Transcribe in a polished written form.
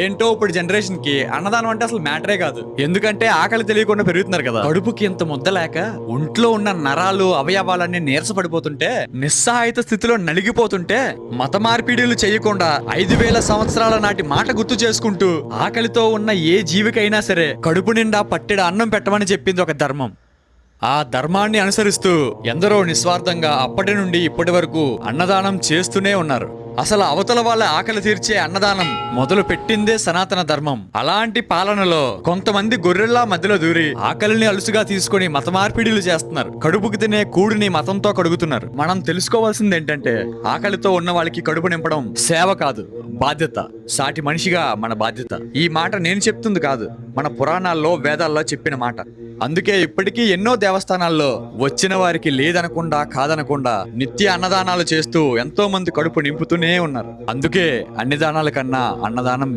ఏంటో ఇప్పుడు జనరేషన్ కి అన్నదానం అంటే అసలు మ్యాటరే కాదు. ఎందుకంటే ఆకలి తెలియకుండా పెరుగుతున్నారు కదా. కడుపుకి ఇంత ముద్ద లేక ఒంట్లో ఉన్న నరాలు అవయవాలన్నీ నీరసపడిపోతుంటే, నిస్సహాయత స్థితిలో నలిగిపోతుంటే, మత మార్పిడిలు చేయకుండా 5,000 సంవత్సరాల నాటి మాట గుర్తు చేసుకుంటూ ఆకలితో ఉన్న ఏ జీవికైనా సరే కడుపు నిండా పట్టెడు అన్నం పెట్టమని చెప్పింది ఒక ధర్మం. ఆ ధర్మాన్ని అనుసరిస్తూ ఎందరో నిస్వార్థంగా అప్పటి నుండి ఇప్పటి వరకు అన్నదానం చేస్తూనే ఉన్నారు. అసలు అవతల వాళ్ళ ఆకలి తీర్చే అన్నదానం మొదలు పెట్టిందే సనాతన ధర్మం. అలాంటి పాలనలో కొంతమంది గొర్రెల్లా మధ్యలో దూరి ఆకలిని అలుసుగా తీసుకుని మత మార్పిడిలు చేస్తున్నారు. కడుపుకి తినే కూడిని మతంతో కడుగుతున్నారు. మనం తెలుసుకోవాల్సింది ఏంటంటే, ఆకలితో ఉన్న వాళ్ళకి కడుపు నింపడం సేవ కాదు, బాధ్యత. సాటి మనిషిగా మన బాధ్యత. ఈ మాట నేను చెప్తుంది కాదు, మన పురాణాల్లో వేదాల్లో చెప్పిన మాట. అందుకే ఇప్పటికీ ఎన్నో దేవస్థానాల్లో వచ్చిన వారికి లేదనకుండా కాదనకుండా నిత్య అన్నదానాలు చేస్తూ ఎంతో మంది కడుపు నింపుతూనే ఉన్నారు. అందుకే అన్ని దానాల కన్నా అన్నదానం